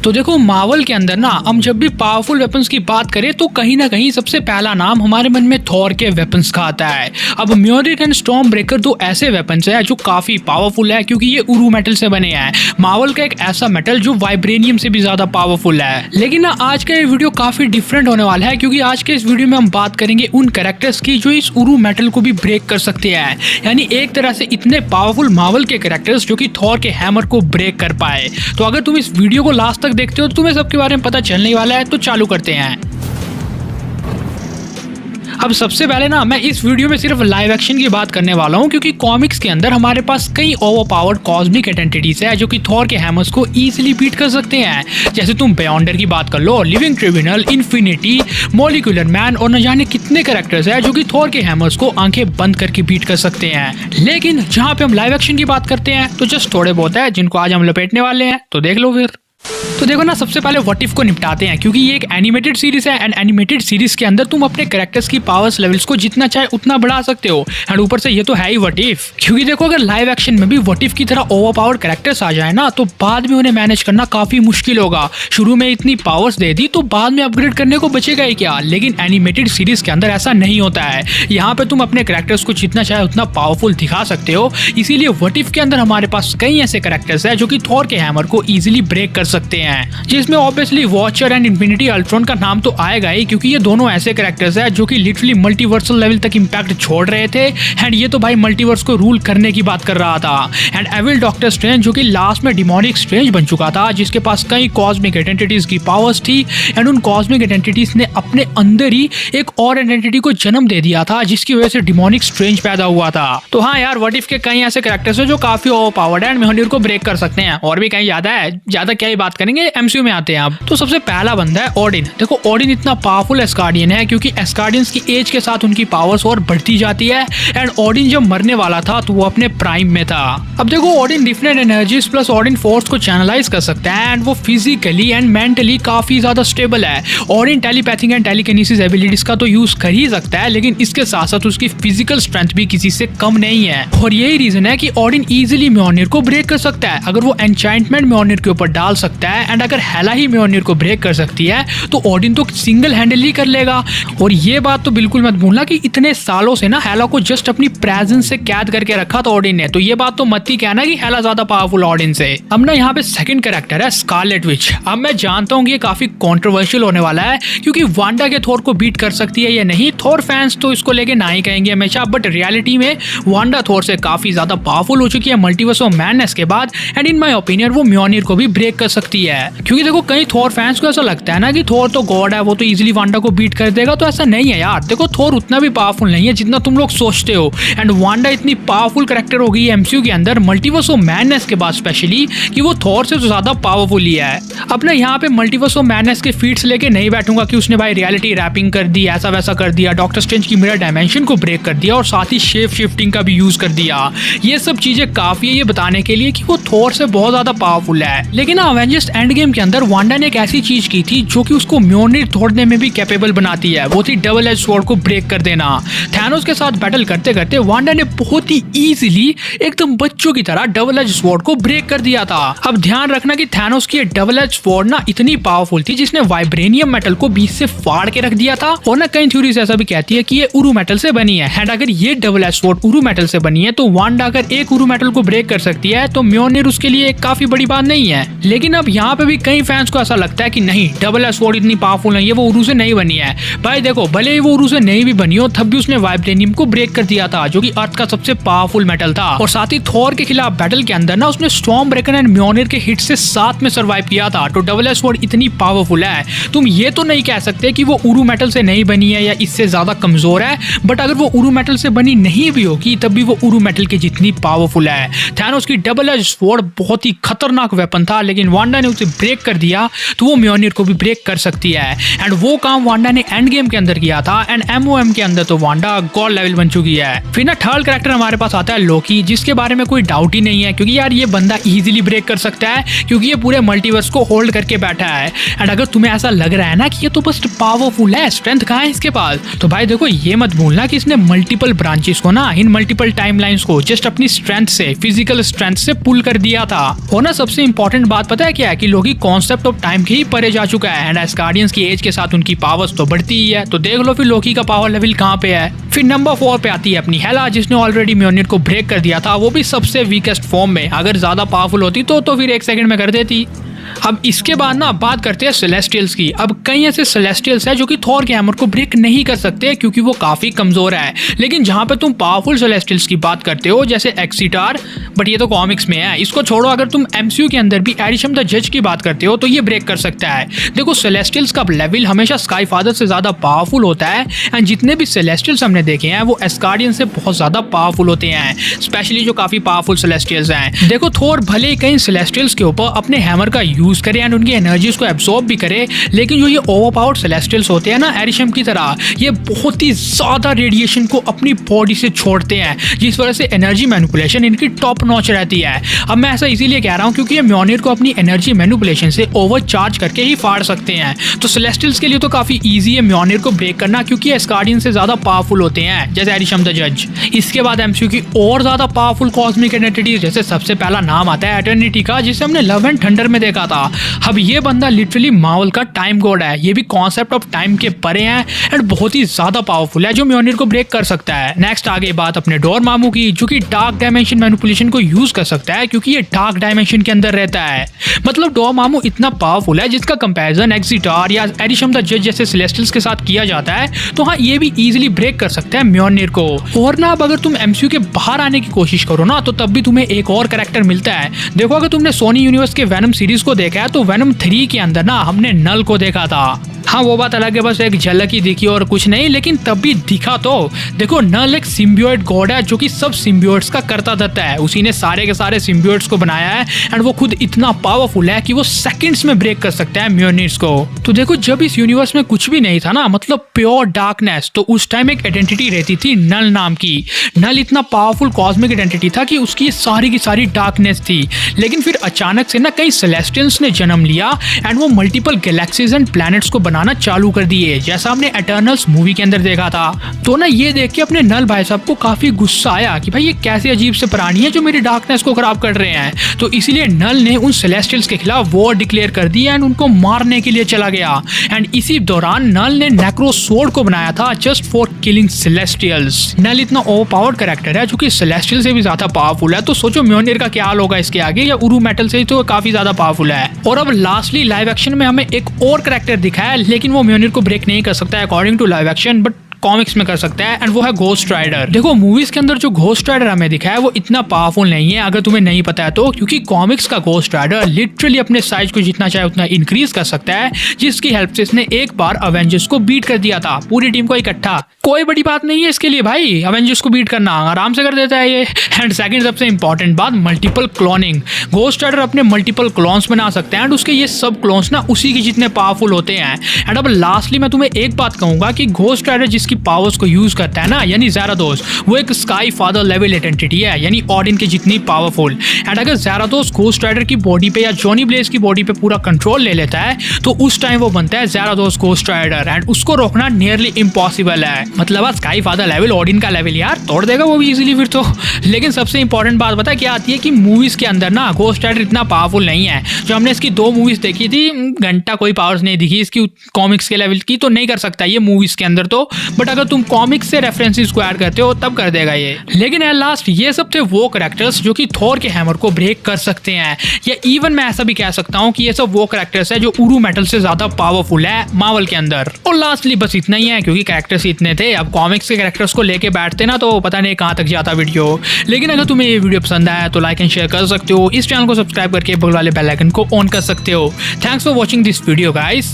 तो देखो मार्वल के अंदर ना हम जब भी पावरफुल वेपन्स की बात करें तो कहीं ना कहीं सबसे पहला नाम हमारे मन में थॉर के वेपन्स का आता है। अब म्योनिर एंड स्टॉर्म ब्रेकर दो ऐसे वेपन्स है जो काफी पावरफुल है क्योंकि ये उरू मेटल से बने हैं। मार्वल का एक ऐसा मेटल जो वाइब्रेनियम से भी ज्यादा पावरफुल है। लेकिन ना आज का ये वीडियो काफी डिफरेंट होने वाला है क्योंकि आज के इस वीडियो में हम बात करेंगे उन कैरेक्टर्स की जो इस उरू मेटल को भी ब्रेक कर सकते हैं। यानी एक तरह से इतने पावरफुल मार्वल के कैरेक्टर्स जो कि थॉर के हैमर को ब्रेक कर पाए। तो अगर तुम इस वीडियो को लास्ट तक देखते हो तो तुम्हें सबके बारे में पता चलने वाला है। तो चालू करते हैं। अब सबसे पहले ना मैं इस वीडियो में सिर्फ लाइव एक्शन की बात करने वाला हूँ क्योंकि कॉमिक्स के अंदर हमारे पास कई ओवरपावर्ड कॉस्मिक एंटिटीज है जो कि थॉर के हैमर्स को इजीली बीट कर सकते हैं। जैसे तुम बेयॉन्डर की बात कर लो, Living Tribunal, Infinity, Molecular Man और न जाने कितने कैरेक्टर्स है जो कि थॉर के हैमर्स को आंखें बंद करके बीट कर सकते हैं। लेकिन जहाँ पे हम लाइव एक्शन की बात करते हैं तो जस्ट थोड़े बहुत है जिनको आज हम लपेटने वाले हैं। तो देख लो फिर। तो देखो ना सबसे पहले व्हाट इफ को निपटाते हैं क्योंकि ये एक एनिमेटेड सीरीज है एंड एनिमेटेड सीरीज के अंदर तुम अपने कैरेक्टर्स की पावर्स लेवल्स को जितना चाहे उतना बढ़ा सकते हो। एंड ऊपर से ये तो है ही व्हाट इफ, क्योंकि देखो अगर लाइव एक्शन में भी व्हाट इफ की तरह ओवरपावर्ड कैरेक्टर्स आ जाए ना तो बाद में उन्हें मैनेज करना काफी मुश्किल होगा। शुरू में इतनी पावर्स दे दी तो बाद में अपग्रेड करने को बचेगा ही क्या। लेकिन एनिमेटेड सीरीज के अंदर ऐसा नहीं होता है। यहाँ पे तुम अपने कैरेक्टर्स को जितना चाहे उतना पावरफुल दिखा सकते हो। इसीलिए व्हाट इफ के अंदर हमारे पास कई ऐसे कैरेक्टर्स है जो कि थॉर के हैमर को इजिली ब्रेक कर सकते हैं, जिसमें obviously watcher and infinity Ultron का नाम तो आएगा ही क्योंकि ये दोनों ऐसे कैरेक्टर्स हैं जो कि लिटरली मल्टीवर्सल लेवल तक इंपैक्ट छोड़ रहे थे। एंड ये तो भाई मल्टीवर्स को रूल करने की बात कर रहा था। एंड एविल डॉक्टर स्ट्रेंज जो कि लास्ट में डिमोनिक स्ट्रेंज बन चुका था, जिसके पास कई कॉस्मिक आइडेंटिटीज की पावर्स थी। एंड उन कॉस्मिक आइडेंटिटीज ने अपने अंदर ही एक और आइडेंटिटी को जन्म दे दिया था जिसकी वजह से डिमोनिक स्ट्रेंज पैदा हुआ था। तो हाँ यार, व्हाट इफ के कई ऐसे कैरेक्टर्स हैं जो काफी ओवरपावर्ड है एंड म्योनिर को ब्रेक कर सकते हैं। और भी कहीं ज्यादा है, ज्यादा क्या ही बात करेंगे, एमसीयू में आते हैं अब। तो सबसे पहला बंदा है ओडिन। देखो ओडिन इतना पावरफुल एस्कार्डियन है क्योंकि एस्कार्डियंस की एज के साथ उनकी पावर्स और बढ़ती जाती है। एंड ओडिन जब मरने वाला था तो वो अपने प्राइम में था। अब देखो Odin different energies plus Odin force को चैनलाइज कर सकता है एंड वो फिजिकली एंड मेंटली काफी ज्यादा स्टेबल है। Odin telepathic and telekinesis abilities का तो यूज कर ही सकता है, लेकिन इसके साथ साथ उसकी फिजिकल स्ट्रेंथ भी किसी से कम नहीं है। और यही रीजन है कि ओडिन इजिली म्योनिर को ब्रेक कर सकता है अगर वो एन्चांटमेंट म्योनिर के ऊपर डाल सकता है। एंड अगर हेला ही म्योनिर को ब्रेक कर सकती है तो ओडिन तो सिंगल हैंडल ही कर लेगा। और ये बात तो बिल्कुल मत भूलना कि इतने सालों से ना हेला को जस्ट अपनी प्रेजेंस से कैद करके रखा था ओडिन ने। तो ये बात तो मत ही कहना कि हेला ज्यादा पावरफुल ओडिन से। अब ना यहाँ पे सेकंड कैरेक्टर है स्कारलेट विच। अब मैं जानता हूँ कि ये काफी कंट्रोवर्शियल होने वाला है क्योंकि वांडा के थॉर को बीट कर सकती है या नहीं। थॉर फैंस तो इसको लेके ना ही कहेंगे हमेशा, बट रियलिटी में वांडा थॉर से काफी ज्यादा पावरफुल हो चुकी है मल्टीवर्स ऑफ मैडनेस के बाद। एंड इन माय ओपिनियन वो म्योनिर को भी ब्रेक कर सकती है क्योंकि देखो कई थॉर फैंस को ऐसा लगता है ना कि थॉर तो गॉड है, वो तो इजीली वांडा को बीट कर देगा। तो ऐसा नहीं है यार। देखो थॉर उतना भी पावरफुल नहीं है जितना तुम लोग सोचते हो। एंड वांडा इतनी पावरफुल कैरेक्टर हो गई है एमसीयू के अंदर मल्टीवर्स ऑफ मैडनेस के बाद स्पेशली कि वो थॉर से तो ज्यादा पावरफुल ही है। अब ना यहाँ पे मल्टीवर्स ऑफ मैडनेस के फीट्स लेके नहीं बैठूंगा कि उसने भाई रियलिटी रैपिंग कर दी, ऐसा वैसा कर दिया, डॉक्टर स्ट्रेंज की मिरर डायमेंशन को ब्रेक कर दिया और साथ ही शेप शिफ्टिंग का भी यूज कर दिया। ये सब चीजें काफी है ये बताने के लिए कि वो थॉर से बहुत ज्यादा पावरफुल है। लेकिन अवेंजर्स एंड गेम के अंदर वांडा ने एक ऐसी चीज की थी जो कि उसको म्योनिर तोड़ने में भी कैपेबल बनाती है। वो थी डबल एज स्वॉर्ड को ब्रेक कर देना। थैनोस के साथ बैटल करते करते वांडा ने बहुत ही इजीली एकदम बच्चों की तरह डबल एज स्वॉर्ड को ब्रेक कर दिया था। अब ध्यान रखना कि थैनोस की डबल एज स्वॉर्ड ना इतनी पावरफुल थी जिसने वाइब्रेनियम मेटल को बीच से फाड़ के रख दिया था। और ना कई थ्योरीज ऐसा भी कहती है कि ये उरू मेटल से बनी है। एंड अगर ये डबल एज स्वॉर्ड उरू मेटल से बनी है तो वांडा अगर एक उरू मेटल को ब्रेक कर सकती है तो म्योनिर उसके लिए एक काफी बड़ी बात नहीं है। लेकिन अब यहाँ पे भी कई फैंस को ऐसा लगता है कि नहीं, डबल एज स्वॉर्ड इतनी पावरफुल नहीं है, वो उरू से नहीं बनी है। भाई देखो भले ही वो उरू से नहीं भी बनी हो तब भी उसने वाइब्रेनियम को ब्रेक कर दिया था जो कि अर्थ का सबसे पावरफुल मेटल था। और साथ ही थॉर के खिलाफ बैटल के अंदर ना उसने स्टॉर्म ब्रेकर एंड म्योनिर के हिट से साथ में सर्वाइव किया था। तो डबल एज स्वॉर्ड इतनी पावरफुल है, तुम ये तो नहीं कह सकते कि वो उरू मेटल से नहीं बनी है या इससे ज्यादा कमजोर है। बट अगर वो उरू मेटल से बनी नहीं भी होगी तब भी वो उरू मेटल के जितनी पावरफुल है। थैनोस की डबल एज स्वॉर्ड बहुत ही खतरनाक वेपन था, लेकिन वांडा ने उसे ब्रेक कर दिया तो वो म्योनिर को भी ब्रेक कर सकती है। एंड वो काम वांडा ने एंड गेम के अंदर किया था। एंड एमओएम के अंदर तो वांडा गॉड लेवल बन चुकी है। फिर ना थर्ड कैरेक्टर हमारे पास आता है लोकी, जिसके बारे में कोई डाउट ही नहीं है क्योंकि यार ये बंदा इजीली ब्रेक कर सकता है क्योंकि ये पूरे मल्टीवर्स को होल्ड करके बैठा है। एंड अगर तुम्हें ऐसा लग रहा है ना कि ये तो बस पावरफुल है, स्ट्रेंथ कहाँ है इसके पास, तो भाई देखो ये मत भूलना कि इसने मल्टीपल ब्रांचेस को ना इन मल्टीपल टाइमलाइंस को जस्ट अपनी स्ट्रेंथ से, फिजिकल स्ट्रेंथ से पुल कर दिया था। और ना सबसे इंपॉर्टेंट बात पता है क्या है कि लोकी कॉन्सेप्ट ऑफ टाइम के ही परे जा चुका है एंड एस्गार्डियंस की एज के साथ उनकी पावर्स तो बढ़ती ही है। तो देख लो फिर लोकी का पावर लेवल कहाँ पे है। फिर नंबर 4 पे आती है अपनी हेला, जिसने ऑलरेडी म्योनिर को ब्रेक कर दिया था, वो भी सबसे वीकेस्ट फॉर्म में। अगर ज्यादा पावरफुल होती तो फिर 1 सेकंड में कर देती। अब इसके बाद ना बात करते हैं सेलेस्टियल्स की। अब कई ऐसे सेलेस्टियल्स हैं जो कि थॉर के हैमर को ब्रेक नहीं कर सकते क्योंकि वो काफी कमजोर है। लेकिन जहां पे तुम पावरफुल सेलेस्टियल्स की बात करते हो जैसे एक्सीटार, बट ये तो कॉमिक्स में है, इसको छोड़ो। अगर तुम एमसीयू के अंदर भी एरिशम द जज की बात करते हो तो ये ब्रेक कर सकता है। देखो सेलेस्टियल्स का लेवल हमेशा स्काई फादर से ज्यादा पावरफुल होता है एंड जितने भी सेलेस्टियल्स हमने देखे हैं वो एस्गार्डियन से बहुत ज्यादा पावरफुल होते हैं, स्पेशली जो काफी पावरफुल सेलेस्टियल्स हैं। देखो थॉर भले ही कई सेलेस्टियल्स के ऊपर अपने हैमर का यूज करे एंड उनकी एनर्जीज को एब्सॉर्ब भी करे, लेकिन जो ये ओवरपावर्ड सेलेस्टियल्स होते हैं ना एरिशम की तरह, ये बहुत ही ज्यादा रेडिएशन को अपनी बॉडी से छोड़ते हैं, जिस वजह से एनर्जी मैनिपुलेशन इनकी टॉप नॉच रहती है। अब मैं ऐसा इसीलिए कह रहा हूँ क्योंकि ये म्योनिर को अपनी एनर्जी मैनिपुलेशन से ओवरचार्ज करके ही फाड़ सकते हैं। तो सेलेस्टियल्स के लिए तो काफी ईजी है म्योनिर को ब्रेक करना क्योंकि एस्गार्डियन से ज्यादा पावरफुल होते हैं जैसे एरिशम द जज। इसके बाद एमसीयू की और ज्यादा पावरफुल कॉस्मिक एंटिटीज, जैसे सबसे पहला नाम आता है एटर्निटी का, जिसे हमने लव एंड थंडर में देखा था। अब ये बंदा लिटरली मार्वल का टाइम गॉड है। ये भी कॉन्सेप्ट ऑफ टाइम के परे है एंड बहुत ही ज्यादा पावरफुल है जो म्योनिर को ब्रेक कर सकता है। नेक्स्ट आगे बात अपने डोरमामू की, जो कि डार्क डायमेंशन मैनिपुलेशन को यूज कर सकता है क्योंकि ये डार्क डायमेंशन के अंदर रहता है। मतलब डोरमामू इतना पावरफुल है जिसका कंपैरिजन एक्सीटार या एरिशम द जज जैसे सेलेस्टियल्स के साथ किया जाता है। तो हाँ, ये भी इजीली ब्रेक कर सकता है म्योनिर को। और ना अब अगर तुम एमसीयू के बाहर आने की कोशिश करो ना तो तब भी तुम्हें एक और कैरेक्टर मिलता है। देखो अगर तुमने सोनी यूनिवर्स के वेनम सीरीज को देखा है तो वेनम 3 के अंदर ना हमने नल को देखा था। हाँ वो बात अलग है, बस एक झलक ही दिखी और कुछ नहीं, लेकिन तब भी दिखा तो। देखो नल एक सिम्बियोट गॉड है जो कि सब सिम्बियोट्स का करता धरता है। उसी ने सारे के सारे सिम्बियोट्स को बनाया है एंड वो खुद इतना पावरफुल है कि वो सेकंड्स में ब्रेक कर सकता है म्योनिर्स को। तो देखो जब इस यूनिवर्स में कुछ भी नहीं था ना, मतलब प्योर डार्कनेस, तो उस टाइम एक आइडेंटिटी रहती थी नल नाम की। नल इतना पावरफुल कॉस्मिक आइडेंटिटी था कि उसकी सारी की सारी डार्कनेस थी। लेकिन फिर अचानक से ना कई सेलेस्टियल्स ने जन्म लिया एंड वो मल्टीपल गैलेक्सीज एंड प्लैनेट्स को बनाना चालू कर दिए, जैसा हमने एटर्नल्स मूवी के अंदर देखा था। तो ना ये देख के अपने नल भाई साहब को काफी गुस्सा आया कि भाई ये कैसे अजीब से प्राणी है जो मेरी डार्कनेस को खराब कर रहे हैं। तो इसीलिए नल ने उन सेलेस्टियल्स के खिलाफ वॉर डिक्लेयर कर दी एंड उनको मारने के लिए चला गया। एंड इसी दौरान नल ने नेक्रोसोर्ड को बनाया था जस्ट फॉर किलिंग सेलेस्टियल्स। नल इतना ओवरपावर्ड कैरेक्टर है जो कि सेलेस्टियल से भी ज्यादा पावरफुल है। तो सोचो म्योनिर का क्या हाल होगा इसके आगे, या उरू मेटल से तो काफी ज्यादा पावरफुल है। और अब लास्टली लाइव एक्शन में हमें एक और कैरेक्टर दिखाया, लेकिन वो म्योनिर को ब्रेक नहीं कर सकता है according to live action, but comics में कर सकता है एंड वो है घोस्ट राइडर। देखो मूवीज के अंदर जो घोस्ट राइडर हमें दिखा है वो इतना पावरफुल नहीं है अगर तुम्हें नहीं पता है तो, क्योंकि कॉमिक्स का घोस्ट राइडर लिटरली अपने साइज को जितना चाहे उतना इंक्रीज कर सकता है, जिसकी हेल्प से इसने एक बार अवेंजर्स को बीट कर दिया था, पूरी टीम को इकट्ठा। कोई बड़ी बात नहीं है इसके लिए भाई, अवेंजर्स को बीट करना आराम से कर देता है ये। एंड सेकंड सबसे इंपॉर्टेंट बात, मल्टीपल क्लोनिंग। घोस्ट राइडर अपने मल्टीपल क्लोन्स बना सकते हैं एंड उसके ये सब क्लोन्स ना उसी के जितने पावरफुल होते हैं। एंड अब लास्टली मैं तुम्हें एक बात कहूंगा कि घोस्ट राइडर जिसकी पावर्स को यूज करता है ना, यानी ज़ाराथोस, वो एक स्काई फादर लेवल एंटिटी है, यानी ऑडिन की जितनी पावरफुल। एंड अगर ज़ाराथोस घोस्ट राइडर की बॉडी पे या जॉनी ब्लेज की बॉडी पे पूरा कंट्रोल ले लेता है तो उस टाइम वो बनता है ज़ाराथोस घोस्ट राइडर एंड उसको रोकना नियरली इम्पॉसिबल है। मतलब स्काई फादर लेवल, ऑडिन का लेवल यार तोड़ देगा वो भी इजीली फिर तो। लेकिन सबसे इंपॉर्टेंट बात पता है क्या आती है कि मूवीज के अंदर ना घोस्ट राइडर इतना पावरफुल नहीं है। जो हमने इसकी 2 मूवीज देखी थी, घंटा कोई पावर्स नहीं दिखी इसकी कॉमिक्स के लेवल की, तो नहीं कर सकता ये मूवीज के अंदर तो। बट अगर तुम कॉमिक्स से रेफरेंसेस को ऐड करते हो तब कर देगा ये। लेकिन एट लास्ट ये सब थे वो कैरेक्टर्स जो कि थॉर के हैमर को ब्रेक कर सकते हैं, या इवन मैं ऐसा भी कह सकता हूँ कि ये सब वो कैरेक्टर्स है जो उरू मेटल से ज्यादा पावरफुल है मार्वल के अंदर। और लास्टली बस इतना ही है क्योंकि कैरेक्टर्स इतने थे। अब कॉमिक्स के कैरेक्टर्स को लेके बैठते ना तो पता नहीं कहाँ तक जाता वीडियो। लेकिन अगर तुम्हें ये वीडियो पसंद आया तो लाइक एंड शेयर कर सकते हो, इस चैनल को सब्सक्राइब करके बगल वाले बेल आइकन को ऑन कर सकते हो। Thanks for watching this video guys.